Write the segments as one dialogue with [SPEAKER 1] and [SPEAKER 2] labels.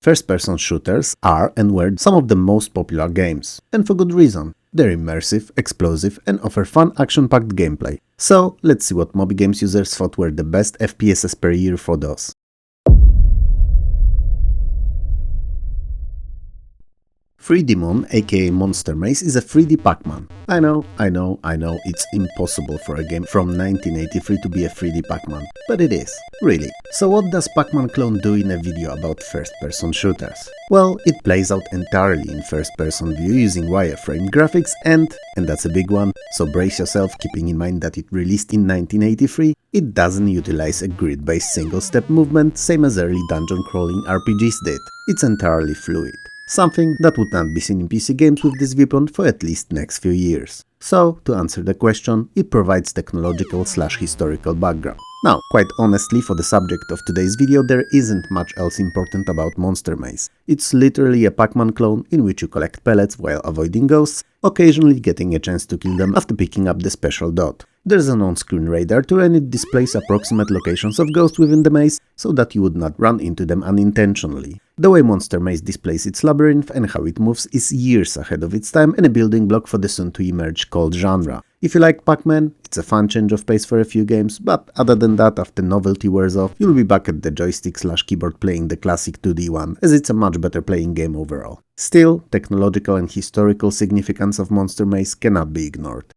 [SPEAKER 1] First-person shooters are and were some of the most popular games, and for good reason. They're immersive, explosive, and offer fun action-packed gameplay. So, let's see what Moby Games users thought were the best FPSs per year for those. Demon, aka Monster Maze, is a 3D Pac-Man. I know, it's impossible for a game from 1983 to be a 3D Pac-Man, but it is, really. So what does Pac-Man clone do in a video about first-person shooters? Well, it plays out entirely in first-person view using wireframe graphics and that's a big one, so brace yourself keeping in mind that it released in 1983, it doesn't utilize a grid-based single-step movement same as early dungeon-crawling RPGs did. It's entirely fluid. Something that would not be seen in PC games with this viewpoint for at least next few years. So, to answer the question, it provides technological/historical background. Now, quite honestly, for the subject of today's video, there isn't much else important about Monster Maze. It's literally a Pac-Man clone in which you collect pellets while avoiding ghosts, occasionally getting a chance to kill them after picking up the special dot. There's an on-screen radar too, and it displays approximate locations of ghosts within the maze so that you would not run into them unintentionally. The way Monster Maze displays its labyrinth and how it moves is years ahead of its time and a building block for the soon-to-emerge cult genre. If you like Pac-Man, it's a fun change of pace for a few games, but other than that, after novelty wears off, you'll be back at the joystick/keyboard playing the classic 2D one, as it's a much better playing game overall. Still, technological and historical significance of Monster Maze cannot be ignored.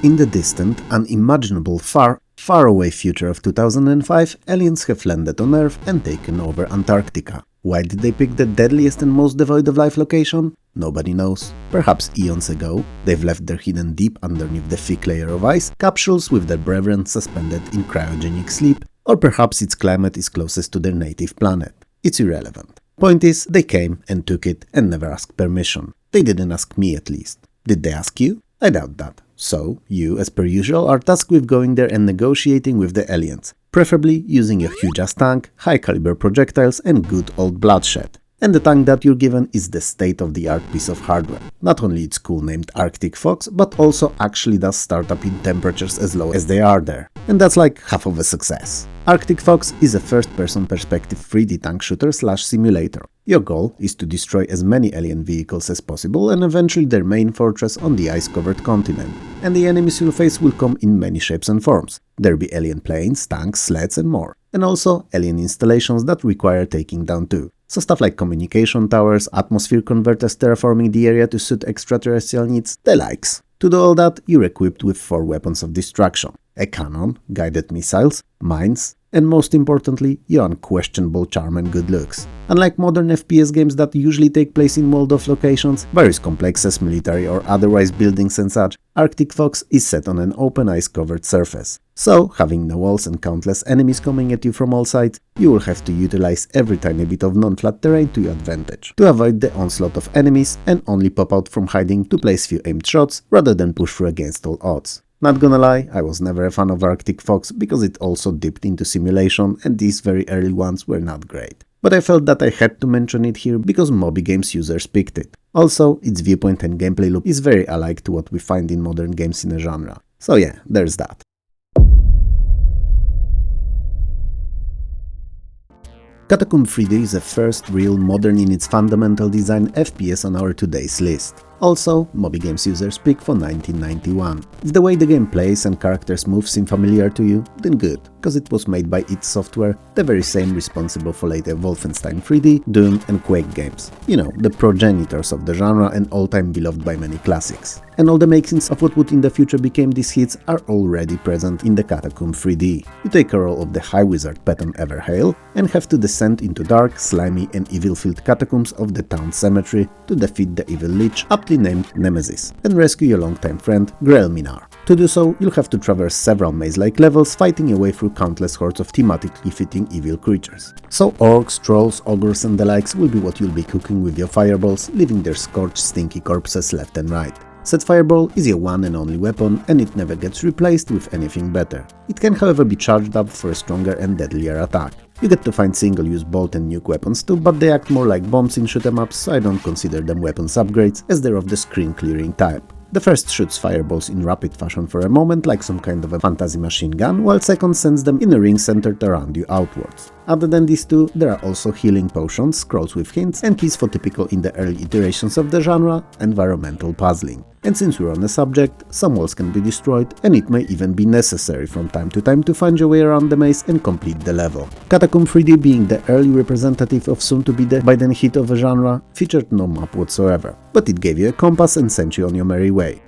[SPEAKER 1] In the distant, unimaginable, far away future of 2005, aliens have landed on Earth and taken over Antarctica. Why did they pick the deadliest and most devoid of life location? Nobody knows. Perhaps eons ago, they've left their hidden deep underneath the thick layer of ice, capsules with their brethren suspended in cryogenic sleep, or perhaps its climate is closest to their native planet. It's irrelevant. Point is, they came and took it and never asked permission. They didn't ask me at least. Did they ask you? I doubt that. So, you, as per usual, are tasked with going there and negotiating with the aliens, preferably using a huge-ass tank, high-caliber projectiles and good old bloodshed. And the tank that you're given is the state-of-the-art piece of hardware. Not only it's cool named Arcticfox, but also actually does start up in temperatures as low as they are there. And that's like half of a success. Arcticfox is a first-person perspective 3D tank shooter/simulator. Your goal is to destroy as many alien vehicles as possible and eventually their main fortress on the ice-covered continent. And the enemies you'll face will come in many shapes and forms. There'll be alien planes, tanks, sleds and more. And also alien installations that require taking down too. So stuff like communication towers, atmosphere converters terraforming the area to suit extraterrestrial needs, the likes. To do all that, you're equipped with 4 weapons of destruction. A cannon, guided missiles, mines, and most importantly, your unquestionable charm and good looks. Unlike modern FPS games that usually take place in walled-off locations, various complexes, military or otherwise buildings and such, Arcticfox is set on an open ice-covered surface. So, having no walls and countless enemies coming at you from all sides, you will have to utilize every tiny bit of non-flat terrain to your advantage, to avoid the onslaught of enemies and only pop out from hiding to place few aimed shots rather than push through against all odds. Not gonna lie, I was never a fan of Arcticfox because it also dipped into simulation and these very early ones were not great. But I felt that I had to mention it here because Moby Games users picked it. Also, its viewpoint and gameplay loop is very alike to what we find in modern games in a genre. So yeah, there's that. Catacomb 3D is the first real modern in its fundamental design FPS on our today's list. Also, Moby Games users pick for 1991. If the way the game plays and characters move seem familiar to you, then good, because it was made by id Software, the very same responsible for later Wolfenstein 3D, Doom and Quake games. You know, the progenitors of the genre and all-time beloved by many classics. And all the makings of what would in the future become these hits are already present in the Catacomb 3D. You take a role of the High Wizard Patton Everhail and have to descend into dark, slimy and evil-filled catacombs of the town cemetery to defeat the evil lich, aptly named Nemesis, and rescue your longtime friend Grail Minar. To do so, you'll have to traverse several maze-like levels, fighting your way through countless hordes of thematically fitting evil creatures. So orcs, trolls, ogres and the likes will be what you'll be cooking with your fireballs, leaving their scorched, stinky corpses left and right. Said fireball is your one and only weapon and it never gets replaced with anything better. It can however be charged up for a stronger and deadlier attack. You get to find single-use bolt and nuke weapons too, but they act more like bombs in shoot 'em ups, so I don't consider them weapons upgrades as they're of the screen-clearing type. The first shoots fireballs in rapid fashion for a moment like some kind of a fantasy machine gun, while second sends them in a ring centered around you outwards. Other than these two, there are also healing potions, scrolls with hints, and keys for typical in the early iterations of the genre, environmental puzzling. And since we're on the subject, some walls can be destroyed, and it may even be necessary from time to time to find your way around the maze and complete the level. Catacomb 3D, being the early representative of soon to be the by then hit of a genre, featured no map whatsoever, but it gave you a compass and sent you on your merry way.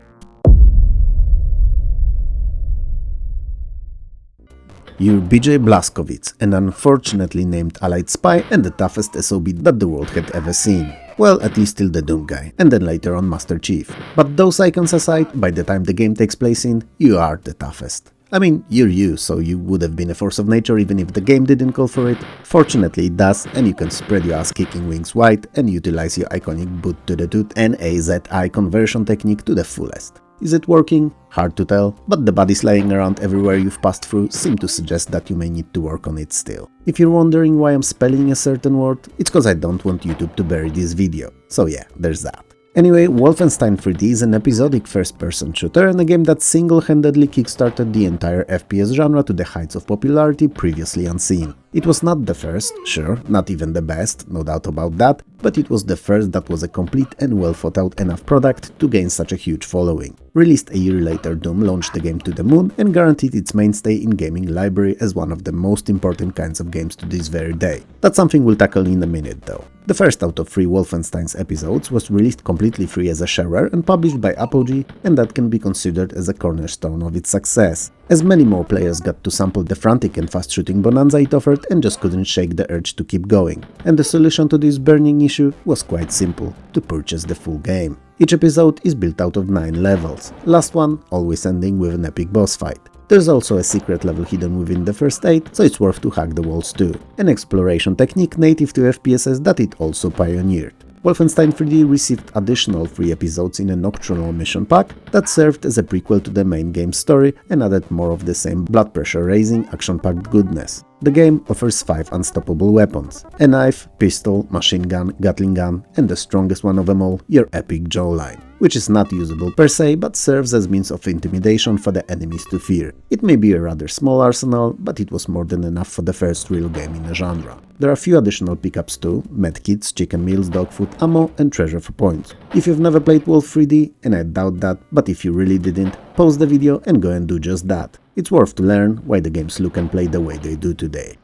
[SPEAKER 1] You're BJ Blazkowicz, an unfortunately named Allied spy and the toughest SOB that the world had ever seen. Well, at least till the Doom guy, and then later on Master Chief. But those icons aside, by the time the game takes place in, you are the toughest. I mean, you're you, so you would have been a force of nature even if the game didn't call for it. Fortunately it does, and you can spread your ass-kicking wings wide and utilize your iconic boot to the toot and AZI conversion technique to the fullest. Is it working? Hard to tell, but the bodies lying around everywhere you've passed through seem to suggest that you may need to work on it still. If you're wondering why I'm spelling a certain word, it's cause I don't want YouTube to bury this video. So yeah, there's that. Anyway, Wolfenstein 3D is an episodic first-person shooter and a game that single-handedly kickstarted the entire FPS genre to the heights of popularity previously unseen. It was not the first, sure, not even the best, no doubt about that, but it was the first that was a complete and well-thought-out enough product to gain such a huge following. Released a year later, Doom launched the game to the moon and guaranteed its mainstay in gaming library as one of the most important kinds of games to this very day. That's something we'll tackle in a minute though. The first out of 3 Wolfenstein's episodes was released completely free as a shareware and published by Apogee, and that can be considered as a cornerstone of its success, as many more players got to sample the frantic and fast shooting bonanza it offered and just couldn't shake the urge to keep going. And the solution to this burning issue was quite simple: to purchase the full game. Each episode is built out of 9 levels, last one always ending with an epic boss fight. There's also a secret level hidden within the first 8, so it's worth to hack the walls too, an exploration technique native to FPSs that it also pioneered. Wolfenstein 3D received additional 3 episodes in a nocturnal mission pack that served as a prequel to the main game's story and added more of the same blood pressure raising, action-packed goodness. The game offers 5 unstoppable weapons: a knife, pistol, machine gun, Gatling gun, and the strongest one of them all, your epic jawline, which is not usable per se, but serves as means of intimidation for the enemies to fear. It may be a rather small arsenal, but it was more than enough for the first real game in the genre. There are a few additional pickups too: medkits, chicken meals, dog food, ammo, and treasure for points. If you've never played Wolf 3D, and I doubt that, but if you really didn't, pause the video and go and do just that. It's worth to learn why the games look and play the way they do today.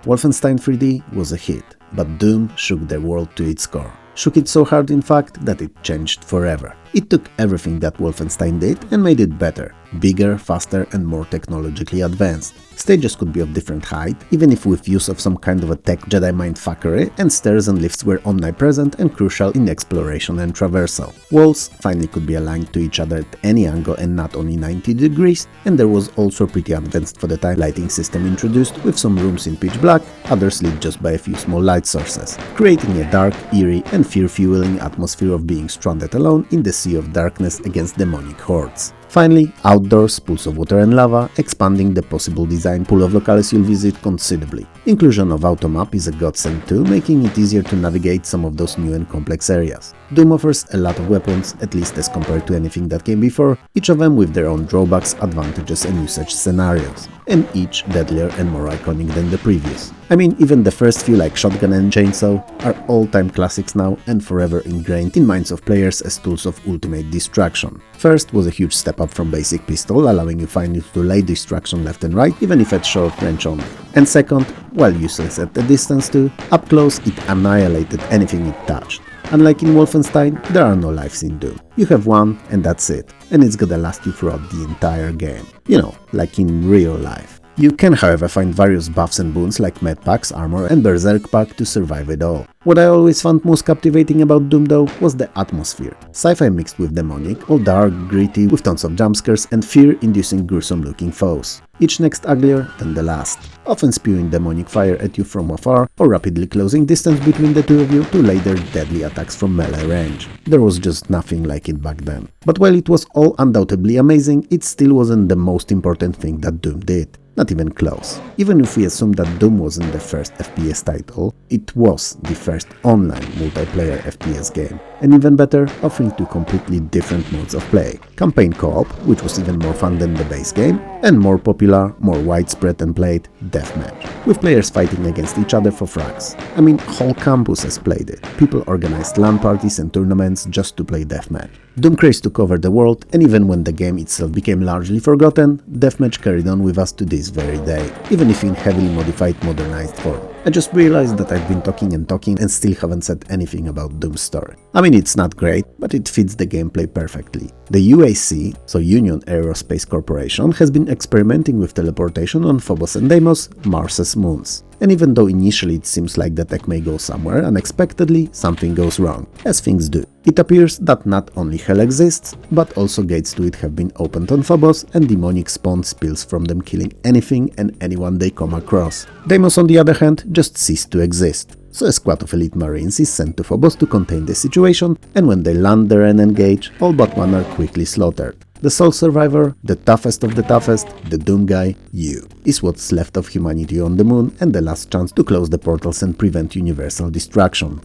[SPEAKER 1] Wolfenstein 3D was a hit, but Doom shook the world to its core. Shook it so hard in fact that it changed forever. It took everything that Wolfenstein did and made it better, bigger, faster and more technologically advanced. Stages could be of different height, even if with use of some kind of a tech Jedi mindfuckery, and stairs and lifts were omnipresent and crucial in exploration and traversal. Walls finally could be aligned to each other at any angle and not only 90 degrees, and there was also pretty advanced for the time lighting system introduced, with some rooms in pitch black, others lit just by a few small light sources, creating a dark, eerie and fear-fueling atmosphere of being stranded alone in the sea of darkness against demonic hordes. Finally, outdoors, pools of water and lava, expanding the possible design pool of locales you'll visit considerably. Inclusion of automap is a godsend too, making it easier to navigate some of those new and complex areas. Doom offers a lot of weapons, at least as compared to anything that came before, each of them with their own drawbacks, advantages and usage scenarios, and each deadlier and more iconic than the previous. I mean, even the first few like shotgun and chainsaw are all-time classics now and forever ingrained in minds of players as tools of ultimate destruction. First was a huge step up from basic pistol, allowing you finally to lay destruction left and right, even if at short range only. And second, while useless at a distance too, up close it annihilated anything it touched. Unlike in Wolfenstein, there are no lives in Doom. You have one and that's it, and it's gonna last you throughout the entire game. You know, like in real life. You can however find various buffs and boons like medpacks, armor and berserk pack to survive it all. What I always found most captivating about Doom though was the atmosphere. Sci-fi mixed with demonic, all dark, gritty, with tons of jumpscares and fear-inducing gruesome looking foes. Each next uglier than the last, often spewing demonic fire at you from afar or rapidly closing distance between the two of you to lay their deadly attacks from melee range. There was just nothing like it back then. But while it was all undoubtedly amazing, it still wasn't the most important thing that Doom did. Not even close. Even if we assume that Doom wasn't the first FPS title, it was the first online multiplayer FPS game. And even better, offering two completely different modes of play. Campaign co-op, which was even more fun than the base game, and more popular, more widespread and played, deathmatch, with players fighting against each other for frags. I mean, whole campuses played it. People organized LAN parties and tournaments just to play deathmatch. Doom craze took over the world, and even when the game itself became largely forgotten, deathmatch carried on with us to this very day, even if in heavily modified, modernized form. I just realized that I've been talking and still haven't said anything about Doom's story. I mean, it's not great, but it fits the gameplay perfectly. The UAC, so Union Aerospace Corporation, has been experimenting with teleportation on Phobos and Deimos, Mars's moons. And even though initially it seems like the tech may go somewhere unexpectedly, something goes wrong, as things do. It appears that not only hell exists, but also gates to it have been opened on Phobos, and demonic spawn spills from them, killing anything and anyone they come across. Deimos, on the other hand, just ceased to exist. So a squad of elite marines is sent to Phobos to contain the situation, and when they land there and engage, all but one are quickly slaughtered. The sole survivor, the toughest of the toughest, the Doom guy, you, is what's left of humanity on the moon and the last chance to close the portals and prevent universal destruction.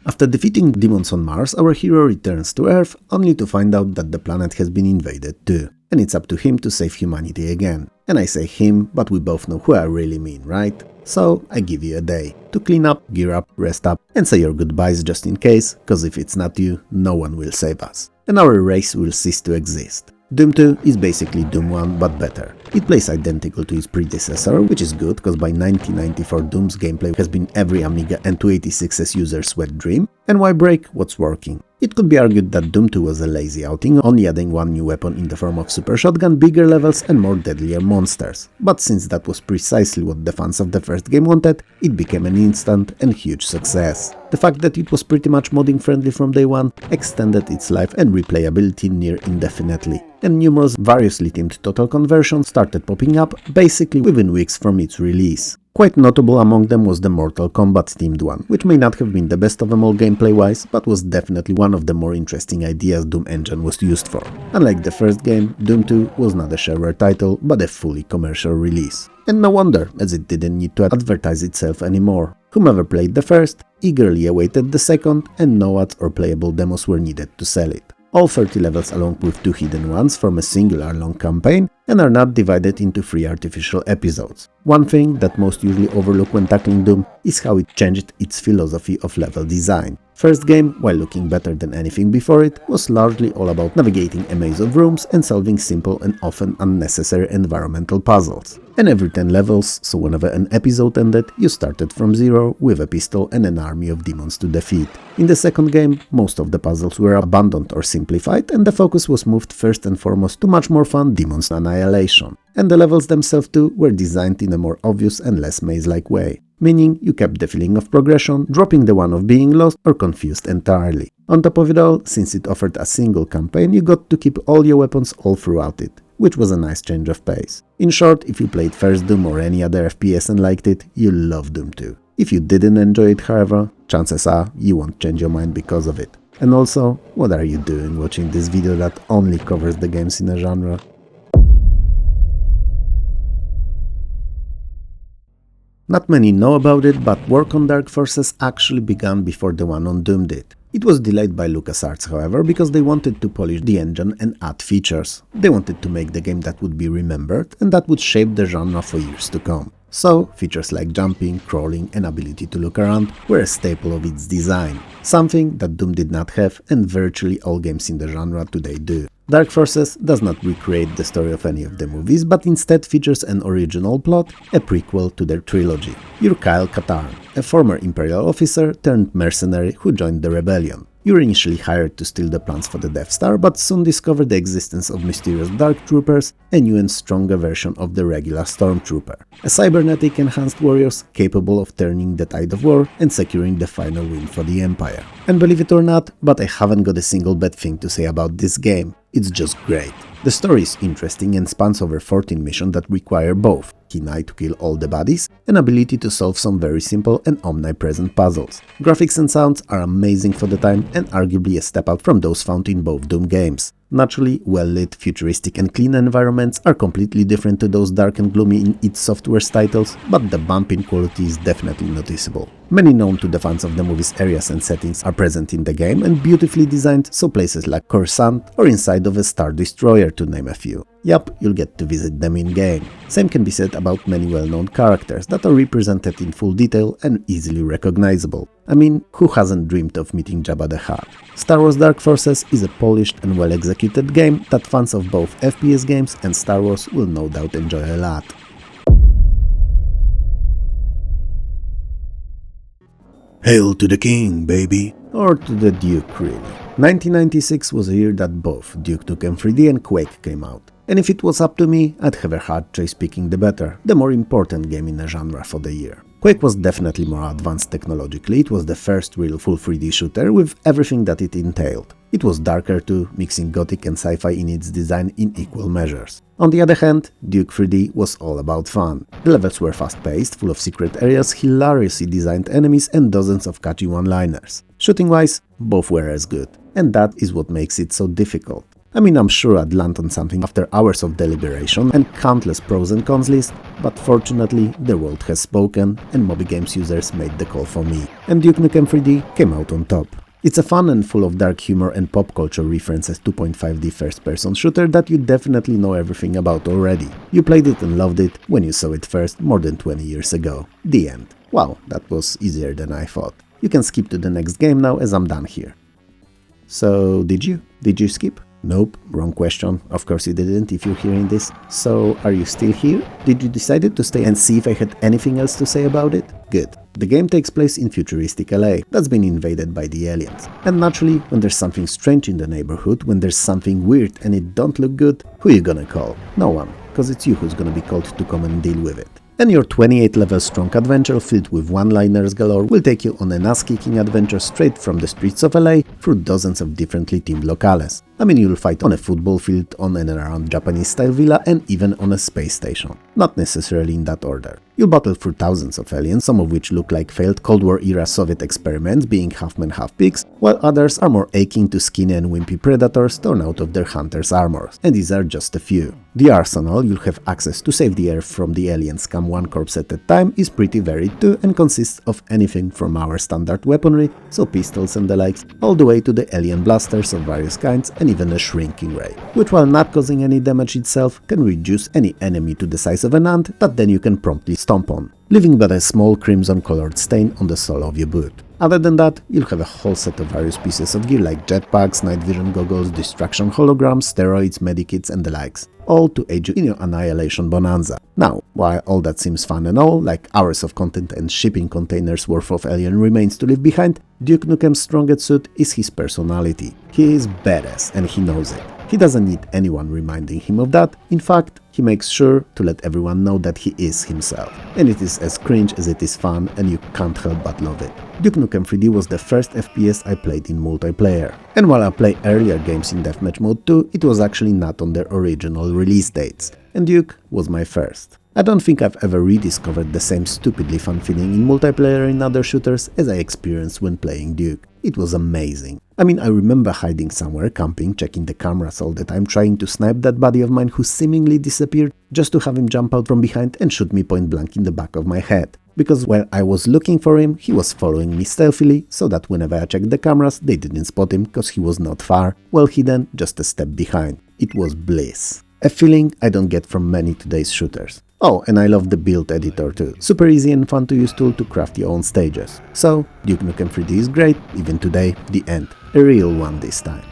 [SPEAKER 1] After defeating demons on Mars, our hero returns to Earth, only to find out that the planet has been invaded too, and it's up to him to save humanity again. And I say him, but we both know who I really mean, right? So I give you a day to clean up, gear up, rest up, and say your goodbyes just in case, cause if it's not you, no one will save us. And our race will cease to exist. Doom 2 is basically Doom 1 but better. It plays identical to its predecessor, which is good cause by 1994 Doom's gameplay has been every Amiga and 286's user's wet dream. And why break what's working? It could be argued that Doom 2 was a lazy outing, only adding one new weapon in the form of super shotgun, bigger levels and more deadlier monsters. But since that was precisely what the fans of the first game wanted, it became an instant and huge success. The fact that it was pretty much modding friendly from day one extended its life and replayability near indefinitely, and numerous variously themed total conversions started popping up basically within weeks from its release. Quite notable among them was the Mortal Kombat themed one, which may not have been the best of them all gameplay-wise, but was definitely one of the more interesting ideas Doom Engine was used for. Unlike the first game, Doom 2 was not a shareware title, but a fully commercial release. And no wonder, as it didn't need to advertise itself anymore. Whomever played the first eagerly awaited the second, and no ads or playable demos were needed to sell it. All 30 levels along with 2 hidden ones form a singular long campaign and are not divided into 3 artificial episodes. One thing that most usually overlook when tackling Doom is how it changed its philosophy of level design. First game, while looking better than anything before it, was largely all about navigating a maze of rooms and solving simple and often unnecessary environmental puzzles. And every 10 levels, so whenever an episode ended, you started from zero with a pistol and an army of demons to defeat. In the second game, most of the puzzles were abandoned or simplified, and the focus was moved first and foremost to much more fun demons annihilation. And the levels themselves too were designed in a more obvious and less maze-like way, meaning you kept the feeling of progression, dropping the one of being lost or confused entirely. On top of it all, since it offered a single campaign, you got to keep all your weapons all throughout it, which was a nice change of pace. In short, if you played first Doom or any other FPS and liked it, you'll love Doom 2. If you didn't enjoy it, however, chances are you won't change your mind because of it. And also, what are you doing watching this video that only covers the games in a genre? Not many know about it, but work on Dark Forces actually began before the one on Doom did. It was delayed by LucasArts, however, because they wanted to polish the engine and add features. They wanted to make the game that would be remembered and that would shape the genre for years to come. So, features like jumping, crawling and ability to look around were a staple of its design, something that Doom did not have and virtually all games in the genre today do. Dark Forces does not recreate the story of any of the movies, but instead features an original plot, a prequel to their trilogy. You're Kyle Katarn, a former Imperial officer turned mercenary who joined the rebellion. You were initially hired to steal the plans for the Death Star, but soon discovered the existence of mysterious Dark Troopers, a new and stronger version of the regular Stormtrooper. A cybernetic enhanced warriors capable of turning the tide of war and securing the final win for the Empire. And believe it or not, but I haven't got a single bad thing to say about this game. It's just great. The story is interesting and spans over 14 missions that require both keen eye to kill all the baddies and ability to solve some very simple and omnipresent puzzles. Graphics and sounds are amazing for the time and arguably a step up from those found in both Doom games. Naturally, well-lit, futuristic and clean environments are completely different to those dark and gloomy in id Software's titles, but the bump in quality is definitely noticeable. Many known to the fans of the movie's areas and settings are present in the game and beautifully designed, so places like Coruscant or inside of a Star Destroyer to name a few. Yup, you'll get to visit them in-game. Same can be said about many well-known characters that are represented in full detail and easily recognizable. I mean, who hasn't dreamed of meeting Jabba the Hutt? Star Wars Dark Forces is a polished and well-executed game that fans of both FPS games and Star Wars will no doubt enjoy a lot. Hail to the king, baby! Or to the Duke, really. 1996 was a year that both Duke Nukem 3D and Quake came out. And if it was up to me, I'd have a hard choice picking the better, the more important game in the genre for the year. Quake was definitely more advanced technologically, it was the first real full 3D shooter with everything that it entailed. It was darker too, mixing gothic and sci-fi in its design in equal measures. On the other hand, Duke 3D was all about fun. The levels were fast-paced, full of secret areas, hilariously designed enemies and dozens of catchy one-liners. Shooting-wise, both were as good. And that is what makes it so difficult. I mean, I'm sure I'd land on something after hours of deliberation and countless pros and cons list, but fortunately the world has spoken and Moby Games users made the call for me, and Duke Nukem 3D came out on top. It's a fun and full of dark humor and pop culture references 2.5D first-person shooter that you definitely know everything about already. You played it and loved it when you saw it first more than 20 years ago. The end. Wow, that was easier than I thought. You can skip to the next game now as I'm done here. So, did you? Did you skip? Nope, wrong question. Of course you didn't if you're hearing this. So, are you still here? Did you decide to stay and see if I had anything else to say about it? Good. The game takes place in futuristic LA that's been invaded by the aliens. And naturally, when there's something strange in the neighborhood, when there's something weird and it don't look good, who you gonna call? No one, cause it's you who's gonna be called to come and deal with it. And your 28-level strong adventure filled with one-liners galore will take you on an ass-kicking adventure straight from the streets of LA through dozens of differently themed locales. I mean, you'll fight on a football field, on and around Japanese-style villa, and even on a space station. Not necessarily in that order. You'll battle through thousands of aliens, some of which look like failed Cold War-era Soviet experiments being half-men, half-pigs, while others are more aching to skinny and wimpy predators torn out of their hunter's armors. And these are just a few. The arsenal you'll have access to save the Earth from the aliens come one corpse at a time is pretty varied too and consists of anything from our standard weaponry, so pistols and the likes, all the way to the alien blasters of various kinds and even a shrinking ray, which while not causing any damage itself can reduce any enemy to the size of an ant that then you can promptly stomp on, leaving but a small crimson-colored stain on the sole of your boot. Other than that, you'll have a whole set of various pieces of gear like jetpacks, night vision goggles, distraction holograms, steroids, medikits and the likes, all to aid you in your annihilation bonanza. Now, while all that seems fun and all, like hours of content and shipping containers worth of alien remains to leave behind, Duke Nukem's strongest suit is his personality. He is badass and he knows it. He doesn't need anyone reminding him of that. In fact, he makes sure to let everyone know that he is himself. And it is as cringe as it is fun and you can't help but love it. Duke Nukem 3D was the first FPS I played in multiplayer. And while I play earlier games in deathmatch mode too, it was actually not on their original release dates. And Duke was my first. I don't think I've ever rediscovered the same stupidly fun feeling in multiplayer in other shooters as I experienced when playing Duke. It was amazing. I mean, I remember hiding somewhere, camping, checking the cameras all the time, trying to snipe that buddy of mine who seemingly disappeared, just to have him jump out from behind and shoot me point blank in the back of my head. Because while I was looking for him, he was following me stealthily, so that whenever I checked the cameras, they didn't spot him because he was not far, well hidden, just a step behind. It was bliss. A feeling I don't get from many today's shooters. Oh, and I love the build editor too. Super easy and fun to use tool to craft your own stages. So, Duke Nukem 3D is great, even today, the end. A real one this time.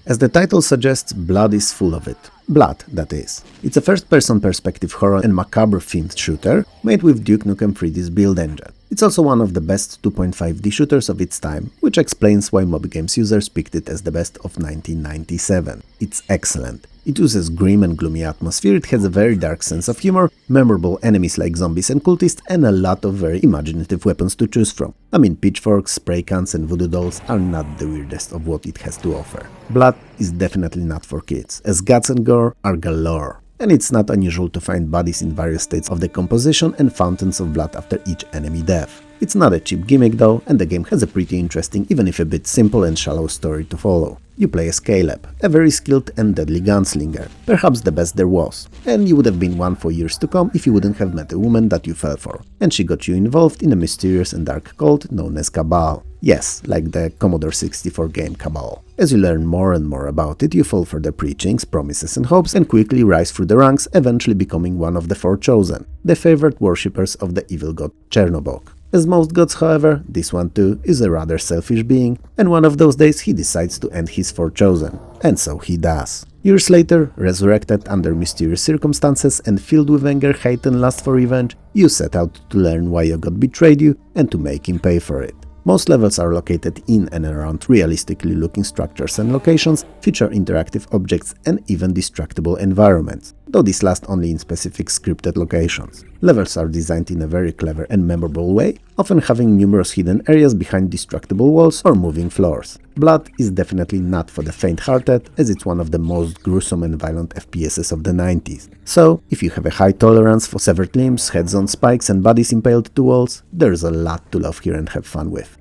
[SPEAKER 1] As the title suggests, blood is full of it. Blood, that is. It's a first-person perspective horror and macabre-themed shooter made with Duke Nukem 3D's build engine. It's also one of the best 2.5D shooters of its time, which explains why Moby Games users picked it as the best of 1997. It's excellent. It uses grim and gloomy atmosphere, it has a very dark sense of humor, memorable enemies like zombies and cultists, and a lot of very imaginative weapons to choose from. I mean, pitchforks, spray cans and voodoo dolls are not the weirdest of what it has to offer. Blood is definitely not for kids, as guts and gore are galore. And it's not unusual to find bodies in various states of decomposition and fountains of blood after each enemy death. It's not a cheap gimmick though, and the game has a pretty interesting, even if a bit simple and shallow story to follow. You play as Caleb, a very skilled and deadly gunslinger, perhaps the best there was, and you would have been one for years to come if you wouldn't have met a woman that you fell for, and she got you involved in a mysterious and dark cult known as Cabal. Yes, like the Commodore 64 game Cabal. As you learn more and more about it, you fall for their preachings, promises and hopes, and quickly rise through the ranks, eventually becoming one of the four chosen, the favorite worshippers of the evil god Chernobog. As most gods, however, this one too is a rather selfish being, and one of those days he decides to end his four chosen. And so he does. Years later, resurrected under mysterious circumstances and filled with anger, hate and lust for revenge, you set out to learn why your god betrayed you and to make him pay for it. Most levels are located in and around realistically looking structures and locations, feature interactive objects and even destructible environments, though these last only in specific scripted locations. Levels are designed in a very clever and memorable way, often having numerous hidden areas behind destructible walls or moving floors. Blood is definitely not for the faint-hearted, as it's one of the most gruesome and violent FPSs of the 90s. So, if you have a high tolerance for severed limbs, heads on spikes and bodies impaled to walls, there's a lot to love here and have fun with.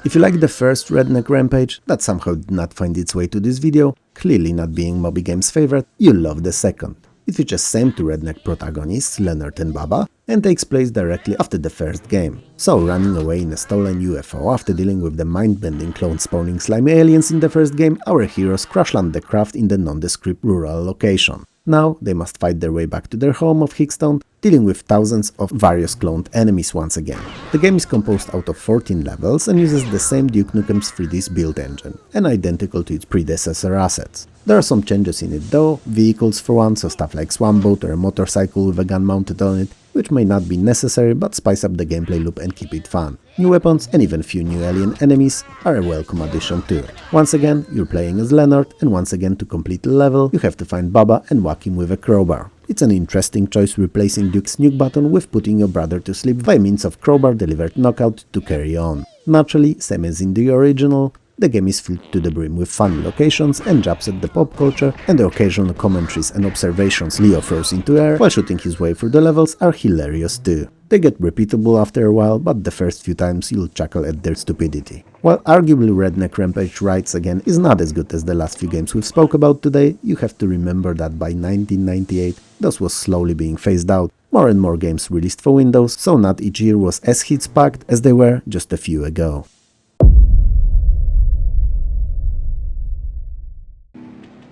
[SPEAKER 1] If you like the first Redneck Rampage, that somehow did not find its way to this video, clearly not being Moby Game's favorite, you'll love the second. It features same two Redneck protagonists, Leonard and Baba, and takes place directly after the first game. So, running away in a stolen UFO after dealing with the mind-bending clone-spawning slimy aliens in the first game, our heroes crash land the craft in the nondescript rural location. Now, they must fight their way back to their home of Hickstone, dealing with thousands of various cloned enemies once again. The game is composed out of 14 levels and uses the same Duke Nukem's 3D build engine, and identical to its predecessor assets. There are some changes in it though, vehicles for one, so stuff like swamp boat or a motorcycle with a gun mounted on it, which may not be necessary but spice up the gameplay loop and keep it fun. New weapons and even few new alien enemies are a welcome addition too. Once again, you're playing as Leonard, and once again to complete the level, you have to find Baba and whack him with a crowbar. It's an interesting choice replacing Duke's nuke button with putting your brother to sleep by means of crowbar delivered knockout to carry on. Naturally, same as in the original, the game is filled to the brim with funny locations and jabs at the pop culture, and the occasional commentaries and observations Leo throws into air while shooting his way through the levels are hilarious too. They get repeatable after a while, but the first few times you'll chuckle at their stupidity. While arguably Redneck Rampage Rides Again is not as good as the last few games we've spoke about today, you have to remember that by 1998 DOS was slowly being phased out. More and more games released for Windows, so not each year was as hits-packed as they were just a few ago.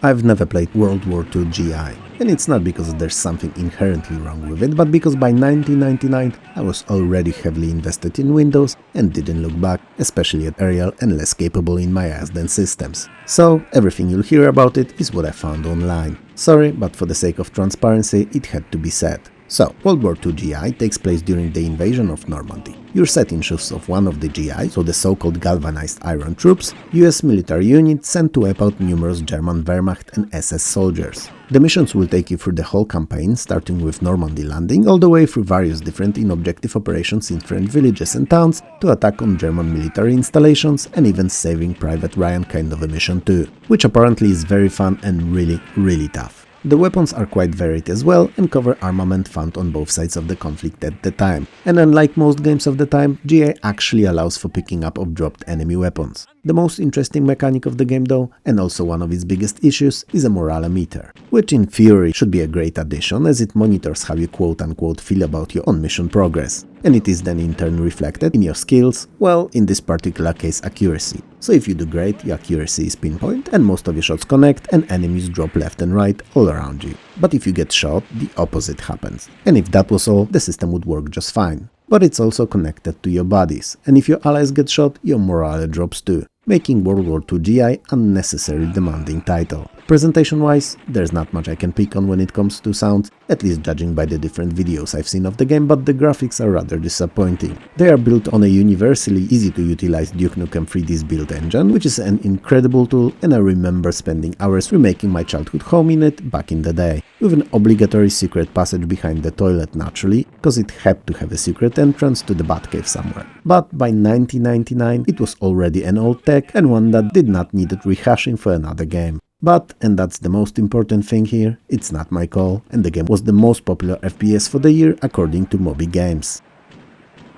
[SPEAKER 1] I've never played World War II GI, and it's not because there's something inherently wrong with it, but because by 1999 I was already heavily invested in Windows and didn't look back, especially at aerial and less capable in my ass than systems. So everything you'll hear about it is what I found online. Sorry, but for the sake of transparency, it had to be said. So, World War II GI takes place during the invasion of Normandy. You're set in shoes of one of the GI, so the so-called galvanized iron troops, US military unit sent to wipe out numerous German Wehrmacht and SS soldiers. The missions will take you through the whole campaign, starting with Normandy landing, all the way through various different in-objective operations in French villages and towns, to attack on German military installations, and even Saving Private Ryan kind of a mission too, which apparently is very fun and really tough. The weapons are quite varied as well and cover armament found on both sides of the conflict at the time, and unlike most games of the time, GI actually allows for picking up of dropped enemy weapons. The most interesting mechanic of the game though, and also one of its biggest issues, is a morale meter, which in theory should be a great addition as it monitors how you quote-unquote feel about your own mission progress, and it is then in turn reflected in your skills, well, in this particular case accuracy. So if you do great, your accuracy is pinpoint and most of your shots connect and enemies drop left and right all around you. But if you get shot, the opposite happens. And if that was all, the system would work just fine. But it's also connected to your bodies, and if your allies get shot, your morale drops too, making World War II GI unnecessarily demanding title. Presentation-wise, there's not much I can pick on when it comes to sound, at least judging by the different videos I've seen of the game, but the graphics are rather disappointing. They are built on a universally easy to utilize Duke Nukem 3D's build engine, which is an incredible tool, and I remember spending hours remaking my childhood home in it back in the day, with an obligatory secret passage behind the toilet naturally, because it had to have a secret entrance to the Batcave somewhere. But by 1999 it was already an old tech and one that did not need rehashing for another game. But, and that's the most important thing here, it's not my call, and the game was the most popular FPS for the year according to Moby Games.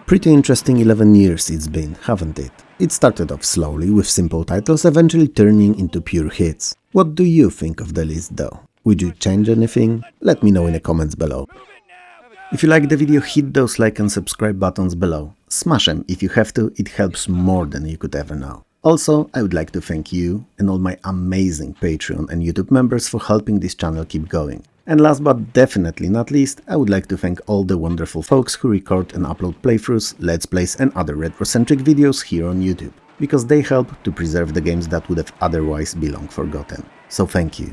[SPEAKER 1] Pretty interesting 11 years it's been, haven't it? It started off slowly with simple titles, eventually turning into pure hits. What do you think of the list though? Would you change anything? Let me know in the comments below. If you like the video, hit those like and subscribe buttons below. Smash them if you have to, it helps more than you could ever know. Also, I would like to thank you and all my amazing Patreon and YouTube members for helping this channel keep going. And last but definitely not least, I would like to thank all the wonderful folks who record and upload playthroughs, let's plays and other retro-centric videos here on YouTube, because they help to preserve the games that would have otherwise been long forgotten. So thank you.